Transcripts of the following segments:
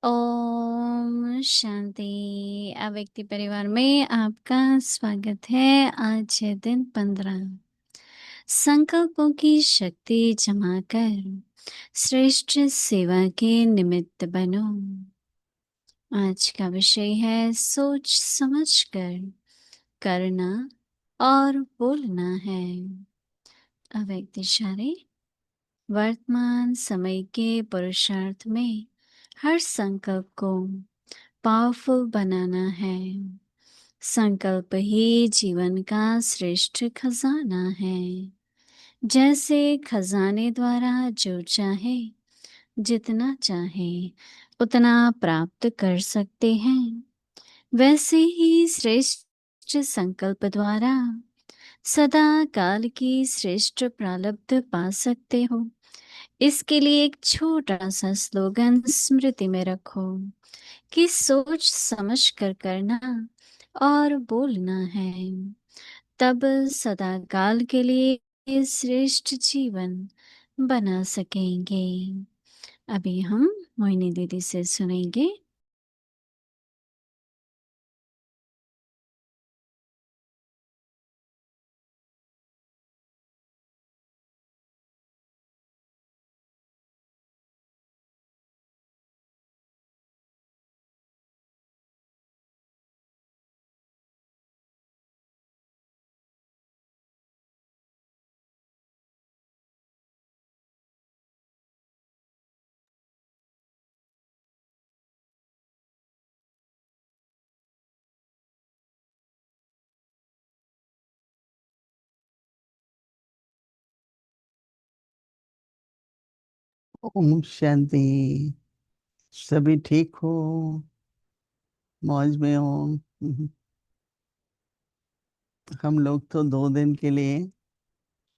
ओम शांति। अव्यक्ति परिवार में आपका स्वागत है। आज है दिन 15। संकल्पों की शक्ति जमा कर श्रेष्ठ सेवा के निमित्त बनो। आज का विषय है सोच समझ कर करना और बोलना है। अव्यक्त इशारे। वर्तमान समय के पुरुषार्थ में हर संकल्प को पावरफुल बनाना है। संकल्प ही जीवन का श्रेष्ठ खजाना है। जैसे खजाने द्वारा जो चाहे जितना चाहे उतना प्राप्त कर सकते हैं, वैसे ही श्रेष्ठ संकल्प द्वारा सदा काल की श्रेष्ठ प्रारब्ध पा सकते हो। इसके लिए एक छोटा सा स्लोगन स्मृति में रखो कि सोच समझ कर करना और बोलना है, तब सदा काल के लिए श्रेष्ठ जीवन बना सकेंगे। अभी हम मोहिनी दीदी से सुनेंगे। ओम शांति। सभी ठीक हो? मौज में हो? हम लोग तो 2 दिन के लिए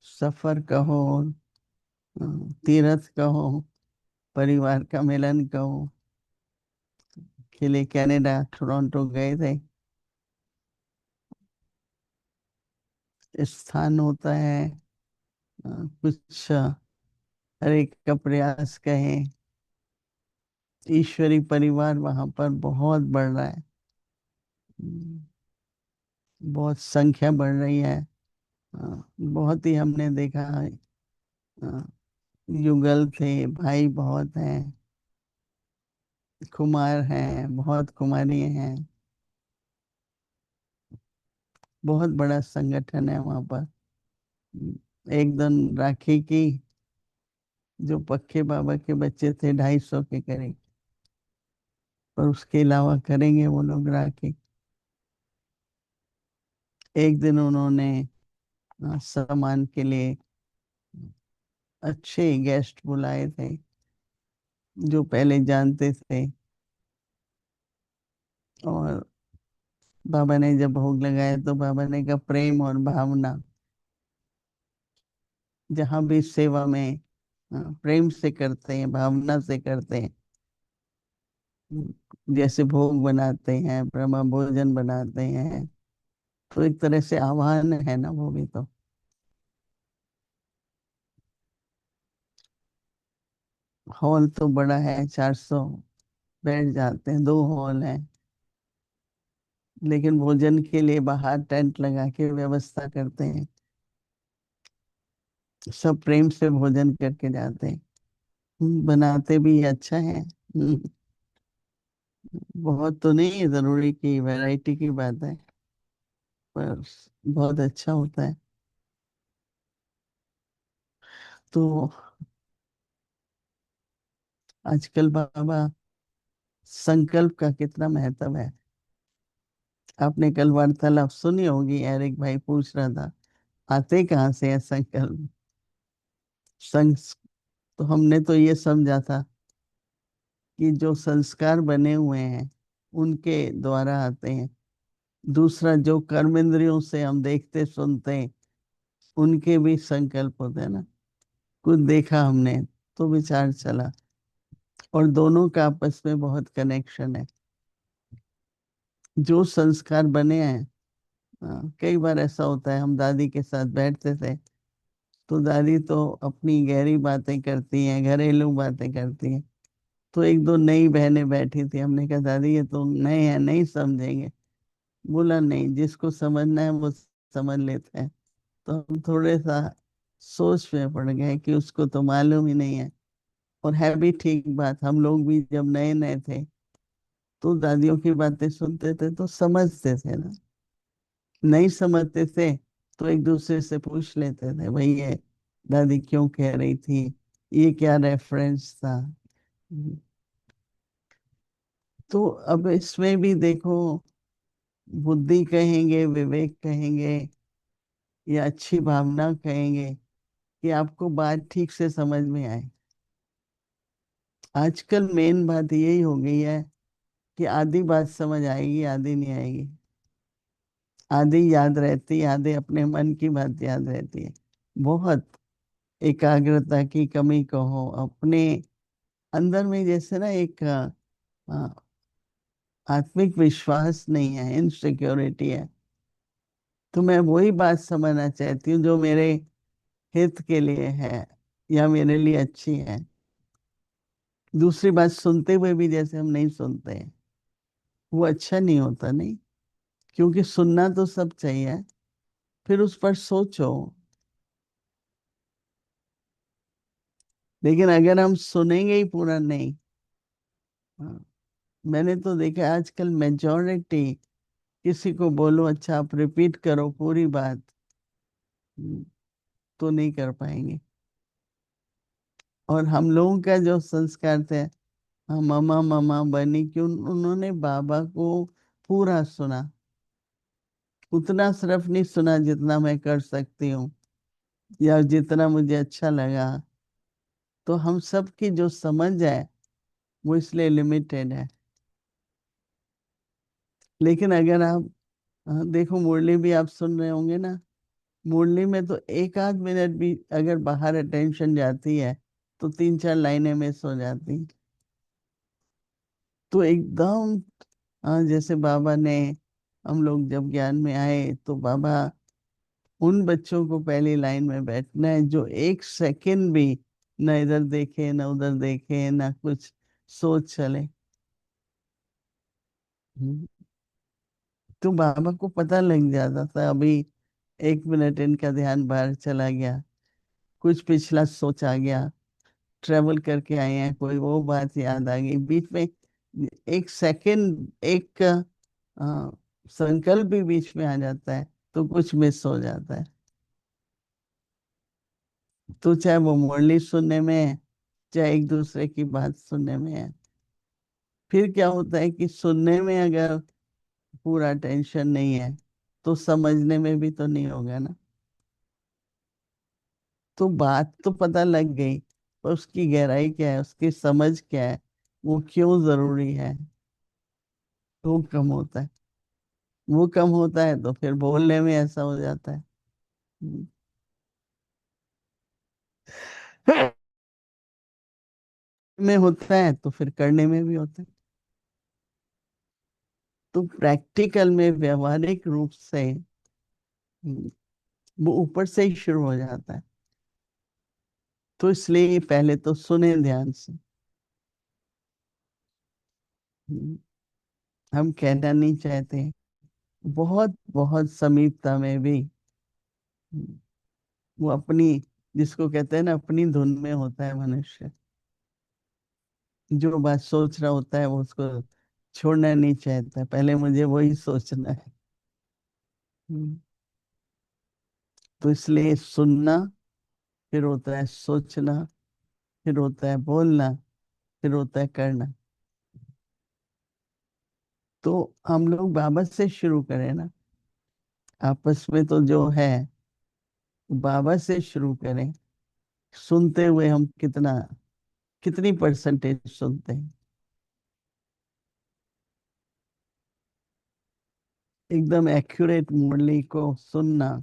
सफर कहो, तीर्थ कहो, परिवार का मिलन कहो, के लिए कनाडा टोरंटो गए थे। स्थान होता है कुछ हर एक का प्रयास कहें, ईश्वरी परिवार वहां पर बहुत बढ़ रहा है। हम्म, बहुत संख्या बढ़ रही है। बहुत ही हमने देखा है। युगल थे, भाई बहुत हैं, कुमार हैं, बहुत कुमारी हैं। बहुत बड़ा संगठन है वहां पर। एक दिन राखी की, जो पक्के बाबा के बच्चे थे 250 के करीब, पर उसके अलावा करेंगे वो लोग राखी। एक दिन उन्होंने सामान के लिए अच्छे गेस्ट बुलाए थे, जो पहले जानते थे। और बाबा ने जब भोग लगाया तो बाबा ने कहा प्रेम और भावना, जहाँ भी सेवा में प्रेम से करते हैं, भावना से करते हैं। जैसे भोग बनाते हैं, ब्रह्म भोजन बनाते हैं, तो एक तरह से आह्वान है ना वो भी। तो हॉल तो बड़ा है, 400 बैठ जाते हैं, 2 हॉल हैं। लेकिन भोजन के लिए बाहर टेंट लगा के व्यवस्था करते हैं। सब प्रेम से भोजन करके जाते हैं। बनाते भी अच्छा है। बहुत तो नहीं है जरूरी की वैरायटी की बात है, पर बहुत अच्छा होता है। तो आजकल बाबा संकल्प का कितना महत्व है। आपने कल वार्तालाप सुनी होगी, एरिक भाई पूछ रहा था आते कहाँ से है संकल्प। संग तो हमने तो ये समझा था कि जो संस्कार बने हुए हैं उनके द्वारा आते हैं। दूसरा, जो कर्म इंद्रियों से हम देखते सुनते हैं, उनके भी संकल्प होते हैं ना। कुछ देखा हमने तो विचार चला, और दोनों का आपस में बहुत कनेक्शन है। जो संस्कार बने हैं, कई बार ऐसा होता है, हम दादी के साथ बैठते थे तो दादी तो अपनी गहरी बातें करती हैं, घरेलू बातें करती हैं। तो एक दो नई बहनें बैठी थी, हमने कहा दादी ये तो नए हैं, नहीं समझेंगे। बोला नहीं, जिसको समझना है वो समझ लेते हैं। तो हम थोड़े सा सोच में पड़ गए कि उसको तो मालूम ही नहीं है। और है भी ठीक बात, हम लोग भी जब नए नए थे तो दादियों की बातें सुनते थे तो समझते थे ना। नहीं समझते थे तो एक दूसरे से पूछ लेते थे, भाई ये दादी क्यों कह रही थी, ये क्या रेफरेंस था। तो अब इसमें भी देखो, बुद्धि कहेंगे, विवेक कहेंगे, या अच्छी भावना कहेंगे, कि आपको बात ठीक से समझ में आए। आजकल मेन बात यही हो गई है कि आधी बात समझ आएगी, आधी नहीं आएगी। आधी याद रहती, आधे अपने मन की बात याद रहती है। बहुत एकाग्रता की कमी कहो अपने अंदर में, जैसे ना एक अ, आत्मिक विश्वास नहीं है, इनसिक्योरिटी है। तो मैं वही बात समझना चाहती हूँ जो मेरे हित के लिए है या मेरे लिए अच्छी है। दूसरी बात सुनते हुए भी जैसे हम नहीं सुनते हैं, वो अच्छा नहीं होता, नहीं। क्योंकि सुनना तो सब चाहिए, फिर उस पर सोचो। लेकिन अगर हम सुनेंगे ही पूरा नहीं, हाँ, मैंने तो देखा है आजकल मेजॉरिटी, किसी को बोलो अच्छा आप रिपीट करो पूरी बात, हम्म, तो नहीं कर पाएंगे। और हम लोगों का जो संस्कार थे, हाँ ममा ममा बनी, कि उन्होंने बाबा को पूरा सुना। उतना सिर्फ नहीं सुना जितना मैं कर सकती हूँ या जितना मुझे अच्छा लगा। तो हम सब की जो समझ है वो इसलिए लिमिटेड है। लेकिन अगर आप देखो, मुरली भी आप सुन रहे होंगे ना, मुरली में तो एक आध मिनट भी अगर बाहर अटेंशन जाती है तो तीन चार लाइनें मिस हो जाती। तो एकदम जैसे बाबा ने, हम लोग जब ज्ञान में आए तो बाबा, उन बच्चों को पहली लाइन में बैठना है जो एक सेकंड भी न इधर देखे न उधर देखे, न कुछ सोच चले। हम्म। तो बाबा को पता लग जाता था, अभी एक मिनट इनका ध्यान बाहर चला गया, कुछ पिछला सोच आ गया, ट्रेवल करके आए हैं, कोई वो बात याद आ गई बीच में, एक सेकंड, एक संकल्प भी बीच में आ जाता है तो कुछ मिस हो जाता है। तो चाहे वो मुरली सुनने में है, चाहे एक दूसरे की बात सुनने में है। फिर क्या होता है कि सुनने में अगर पूरा टेंशन नहीं है तो समझने में भी तो नहीं होगा ना। तो बात तो पता लग गई, पर उसकी गहराई क्या है, उसकी समझ क्या है, वो क्यों जरूरी है, वो कम होता है। वो कम होता है तो फिर बोलने में ऐसा हो जाता है। हम्म। में होता है तो फिर करने में भी होता है। तो प्रैक्टिकल में व्यवहारिक रूप से वो ऊपर से ही शुरू हो जाता है। तो इसलिए पहले तो सुने ध्यान से। हम्म, हम कहना नहीं चाहते, बहुत बहुत समीपता में भी वो अपनी, जिसको कहते हैं ना, अपनी धुन में होता है मनुष्य। जो बात सोच रहा होता है वो उसको छोड़ना नहीं चाहता, पहले मुझे वही सोचना है। हम्म, तो इसलिए सुनना, फिर होता है सोचना, फिर होता है बोलना, फिर होता है करना। तो हम लोग बाबा से शुरू करें ना, आपस में तो जो है बाबा से शुरू करें। सुनते हुए हम कितना, कितनी परसेंटेज सुनते हैं। एकदम एक्यूरेट मुरली को सुनना,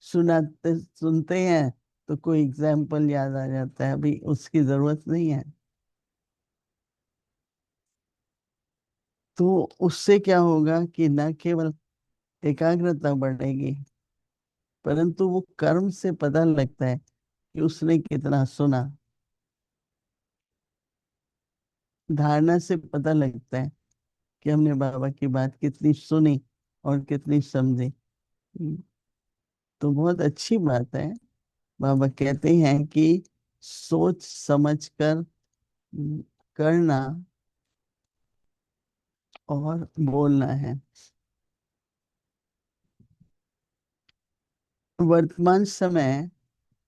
सुनाते सुनते हैं तो कोई एग्जाम्पल याद आ जाता है, अभी उसकी जरूरत नहीं है। तो उससे क्या होगा कि न केवल एकाग्रता बढ़ेगी, परंतु वो कर्म से पता लगता है कि उसने कितना सुना। धारणा से पता लगता है कि हमने बाबा की बात कितनी सुनी और कितनी समझी। तो बहुत अच्छी बात है। बाबा कहते हैं कि सोच समझ कर करना और बोलना है। वर्तमान समय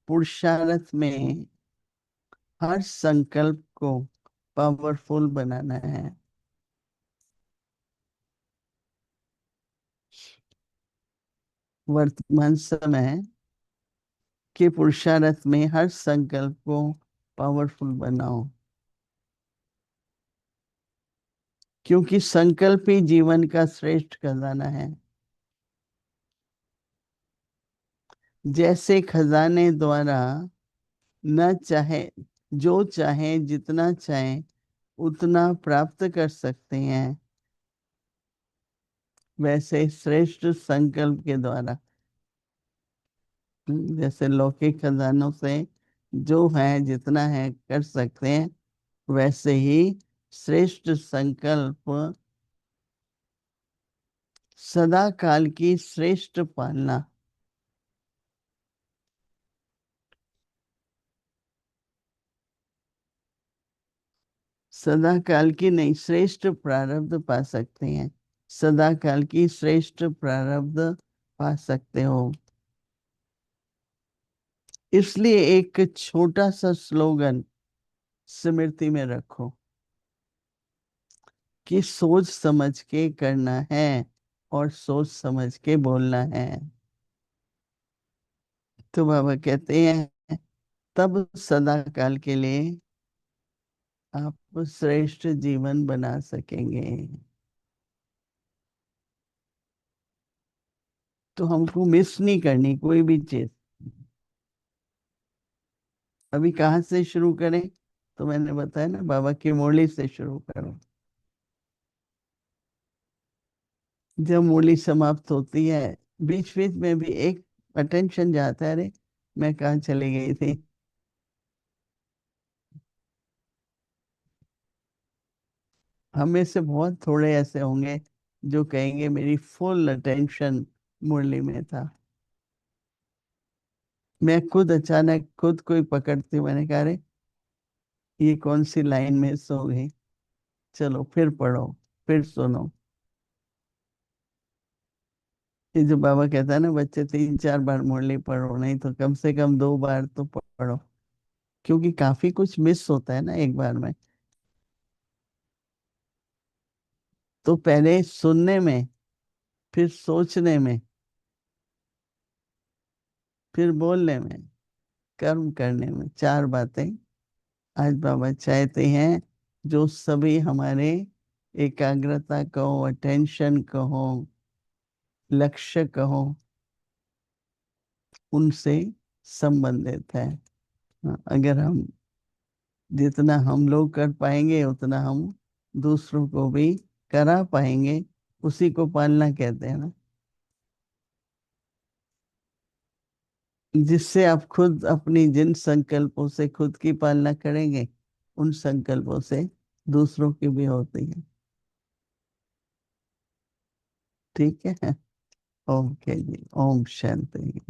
पुरुषार्थ में हर संकल्प को पावरफुल बनाना है। वर्तमान समय के पुरुषार्थ में हर संकल्प को पावरफुल बनाओ, क्योंकि संकल्प ही जीवन का श्रेष्ठ खजाना है। जैसे खजाने द्वारा न चाहे जो चाहे जितना चाहे उतना प्राप्त कर सकते हैं, वैसे श्रेष्ठ संकल्प के द्वारा जैसे लौकिक खजानों से जो है जितना है कर सकते हैं, वैसे ही श्रेष्ठ संकल्प सदा काल की श्रेष्ठ पालना, सदा काल की नहीं श्रेष्ठ प्रारब्ध पा सकते हैं। सदा काल की श्रेष्ठ प्रारब्ध पा सकते हो। इसलिए एक छोटा सा स्लोगन स्मृति में रखो कि सोच समझ के करना है और सोच समझ के बोलना है। तो बाबा कहते हैं तब सदा काल के लिए आप श्रेष्ठ जीवन बना सकेंगे। तो हमको मिस नहीं करनी कोई भी चीज। अभी कहाँ से शुरू करें? तो मैंने बताया ना, बाबा की मुरली से शुरू करो। जब मुरली समाप्त होती है, बीच बीच में भी एक अटेंशन जाता है, अरे मैं कहाँ चली गई थी। हमें से बहुत थोड़े ऐसे होंगे जो कहेंगे मेरी फुल अटेंशन मुरली में था। मैं खुद अचानक खुद को ही पकड़ती हूँ, मैंने कहा अरे ये कौन सी लाइन मिस हो गई, चलो फिर पढ़ो, फिर सुनो। ये जो बाबा कहता है ना, बच्चे 3-4 बार मुरली पढ़ो, नहीं तो कम से कम 2 बार तो पढ़ो, क्योंकि काफी कुछ मिस होता है ना एक बार में। तो पहले सुनने में, फिर सोचने में, फिर बोलने में, कर्म करने में, 4 बातें आज बाबा चाहते हैं जो सभी हमारे एकाग्रता कहो, अटेंशन कहो, लक्ष्य कहो, उनसे संबंधित है। हाँ, अगर हम जितना हम लोग कर पाएंगे उतना हम दूसरों को भी करा पाएंगे। उसी को पालना कहते हैं ना। जिससे आप खुद अपनी जिन संकल्पों से खुद की पालना करेंगे, उन संकल्पों से दूसरों की भी होती है। ठीक है। ओके जी, ओम शांति।